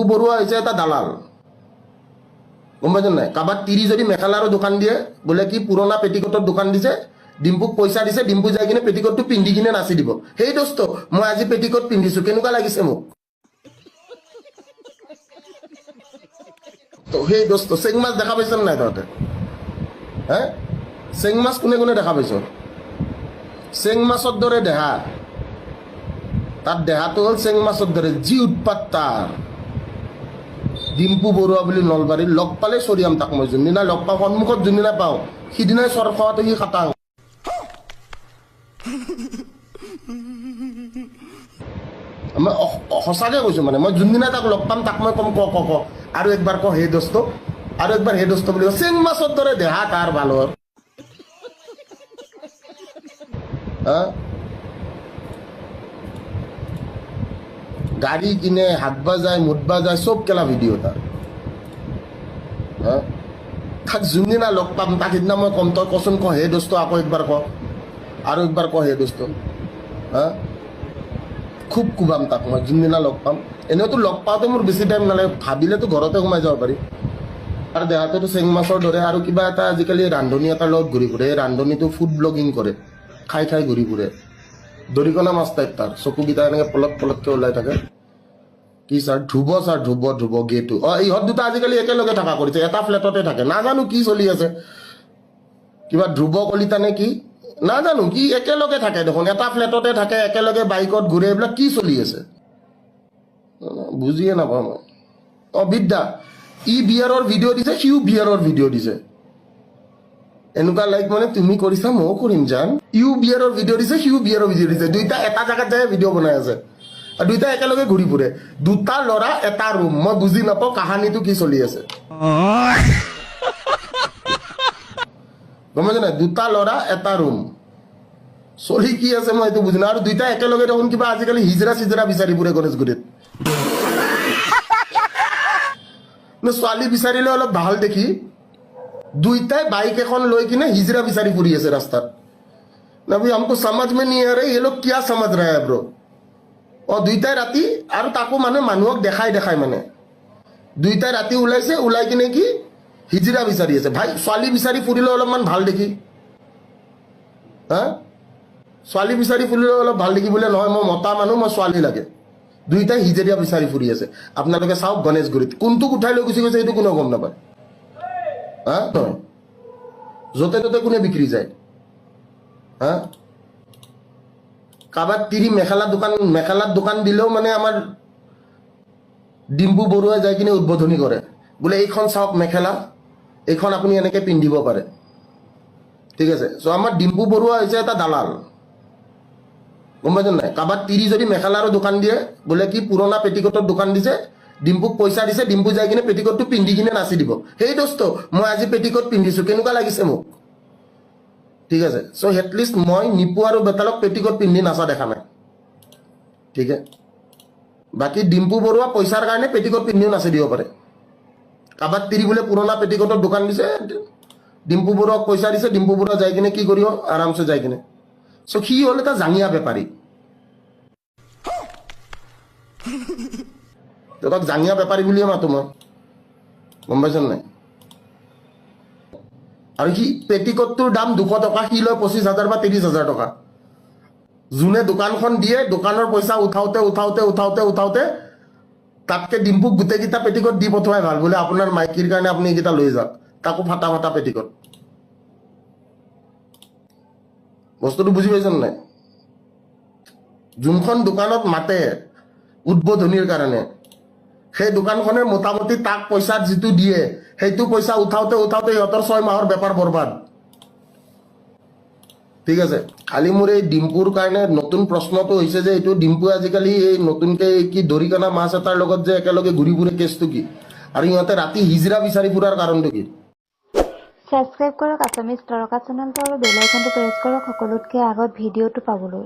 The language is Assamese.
বৰুৱা হৈছে এটা দালাল গম পাইছেন নাই কাবাক তিৰি যদি মেখেলাৰ দোকান দিয়ে বলে কি পুৰণা পেটিকোটৰ দোকান দিছে ডিম্পুক পইচা দিছে ডিম্পু যাই কিনে পেটিকোটটো পিন্ধি কিনে নাচি দিব হেই দোস্ত মই আজি পেটিকোট পিন্ধিছো কেনেকুৱা লাগিছে মোক তো হেই দোস্ত চেং মাছ দেখা পাইছেন নাই তহঁতে হে চেং মাছ কোনে কোনে দেখা পাইছ চেং মাছৰ দৰে দেহা তাৰ দেহাটো হল চেং মাছৰ দৰে যি উৎপাত তাৰ ডিম্পু বৰুৱা বুলি নলবাৰীৰ লগ পালে চৰিয়াম তাক মই যোনদিনা লগ পাওঁ সন্মুখত যোনদিনা পাওঁ সিদিনাই চৰ খোৱাটো সি খাটাং মই সঁচাকে কৈছো মানে মই যোনদিনা তাক লগ পাম তাক মই কম ক ক ক আৰু একবাৰ ক হে দোস্ত আৰু একবাৰ হে দোস্ত বুলি চেং মাছৰ দৰে দেহা তাৰ ভালৰ গাড়ী কিনে হাত বাজায় মুঠ বাজায় চব কেলা ভিডিঅ' তাৰ তাক যোনদিনা লগ পাম তাক সিদিনা মই কম তই কচোন ক হে দোস্ত আকৌ একবাৰ ক আৰু একবাৰ ক হে দোস্ত খুব কোবাম তাক মই যোনদিনা লগ পাম এনেওতো লগ পাওঁতে মোৰ বেছি টাইম নালাগে ভাবিলেতো ঘৰতে সোমাই যাব পাৰি আৰু দেহাটোতো চেং মাছৰ দৰে আৰু কিবা এটা আজিকালি ৰান্ধনী এটাৰ লগত ঘূৰি ফুৰে এই ৰান্ধনীটো ফুড ব্লগিং কৰে খাই খাই ঘূৰি ফুৰে দৰিকণা মাছ টাইপ তাৰ চকুকেইটা এনেকে পলক পলককে ওলাই থাকে কি ছাৰ ধ্ৰুৱ ধ্ৰুৱ গেটো ইহঁত দুটা আজিকালি একেলগে থকা কৰিছে এটা ফ্লেটতে থাকে নাজানো কি চলি আছে কিবা ধ্ৰুৱ কলিতা নে কি নাজানো কি একেলগে থাকে দেখোন এটা ফ্লেটতে থাকে একেলগে বাইকত ঘূৰে এইবিলাক কি চলি আছে বুজিয়ে নাপাওঁ মই বিদ্যা ই বিয়াৰৰ ভিডিঅ' দিছে সিও বিয়াৰৰ ভিডিঅ' দিছে এনেকুৱা লাইক মানে তুমি কৰিছা ময়ো কৰিম জান ইউ বিয়াৰৰ ভিডিঅ' দিছে সিও বিয়াৰৰ ভিডিঅ' দিছে দুইটা এটা জাগাত যায় ভিডিঅ' বনাই আছে আৰু দুইটা একেলগে ঘূৰি ফুৰে দুটা ল'ৰা এটা ৰুম মই বুজি নাপাওঁ কাহানীটো কি চলি আছে গম পাইছে নাই দুটা ল'ৰা এটা ৰুম চলি কি আছে মই এইটো বুজি নাই আৰু দুইটা একেলগে দেখোন কিবা আজিকালি হিজৰা চিজৰা বিচাৰি ফুৰে গণেশগুৰিত ছোৱালী বিচাৰিলে অলপ ভাল দেখি দুইটাই বাইক এখন লৈ কিনে হিজৰা বিচাৰি ফুৰি আছে ৰাস্তাত নবি हमको समझ में नहीं आ रहा ये लोग क्या समझ रहा है ब्रो দুইটাই ৰাতি আৰু তাকো মানে মানুহক দেখাই দেখাই মানে দুইটাই ৰাতি ওলাইছে ওলাই কিনে কি হিজৰা বিচাৰি আছে ভাই ছোৱালী বিচাৰি ফুৰিলে অলপমান ভাল দেখি ছোৱালী বিচাৰি ফুৰিলে অলপ ভাল দেখি বোলে নহয় মই মতা মানুহ মই ছোৱালী লাগে দুইটাই হিজৰিয়া বিচাৰি ফুৰি আছে আপোনালোকে চাওক গণেশগুৰিত কোনটোক উঠাই লৈ গুচি গৈছে এইটো কোনো গম নাপায় নহয় য'তে ত'তে কোনে বিক্ৰী যায় কাবাক তিৰি মেখেলাৰ দোকান দিলেও মানে আমাৰ ডিম্পু বৰুৱাই যাই কিনে উদ্বোধনী কৰে বোলে এইখন চাওক মেখেলা এইখন আপুনি এনেকে পিন্ধিব পাৰে ঠিক আছে চ' আমাৰ ডিম্পু বৰুৱা হৈছে এটা দালাল গম পাইছেন নাই কাবাক তিৰি যদি মেখেলাৰ দোকান দিয়ে বোলে কি পুৰণা পেটিকোটৰ দোকান দিছে ডিম্পুক পইচা দিছে ডিম্পু যাই কিনে পেটিকোটটো পিন্ধি কিনে নাচি দিব হেই দোস্ত মই আজি পেটিকোট পিন্ধিছো কেনেকুৱা লাগিছে মোক ঠিক আছে চ' এটলিষ্ট মই নিপু আৰু বেতালক পেটিকোট পিন্ধি নাচা দেখা নাই ঠিক আছে বাকী ডিম্পু বৰুৱা পইচাৰ কাৰণে পেটিকোট পিন্ধিও নাচি দিব পাৰে কাবাক তিৰি বোলে পুৰণা পেটিকোটৰ দোকান দিছে ডিম্পু বৰুৱাক পইচা দিছে ডিম্পু বৰুৱা যাই কিনে কি কৰিব আৰামছে যাই কিনে চ' সি হ'ল এটা জাঙিয়া বেপাৰী তাক জাঙিয়া বেপাৰী বুলিয়ে মাতো মই গম পাইছেন নাই আৰু সি পেটিকোটটোৰ দাম 200 টকা সি লয় 25,000 বা 30,000 টকা যোনে দোকানখন দিয়ে দোকানৰ পইচা উঠাওতে তাতকে ডিম্পুক গোটেইকেইটা পেটিকোট দি পঠোৱাই ভাল বোলে আপোনাৰ মাইকীৰ কাৰণে আপুনি এইকেইটা লৈ যাওক তাকো ফাটা পেটিকোট বস্তুটো বুজি পাইছেন নাই যোনখন দোকানত মাতে উদ্বোধনীৰ কাৰণে সেই দোকানখনে মোটামুটি তাক পইচা যিটো দিয়ে সেইটো পইচা উঠাওতে সিহঁতৰ 6 মাহৰ বেপাৰ বৰবাদ ঠিক আছে খালি মোৰ এই ডিম্পুৰ কাৰণে নতুন প্ৰশ্নটো হৈছে যে এইটো ডিম্পু আজিকালি এই নতুনকে কি দৰিকণা মাছ এটাৰ লগত যে একেলগে ঘূৰি ফুৰে কেছটো কি আৰু ইহঁতে ৰাতি হিজৰা বিচাৰি ফুৰাৰ কাৰণটো কি সাবস্ক্ৰাইব কৰক আছামিজ তৰকা চেনেলটো আৰু বেল আইকনটো প্ৰেছ কৰক সকলোতকৈ আগত ভিডিঅ'টো পাবলৈ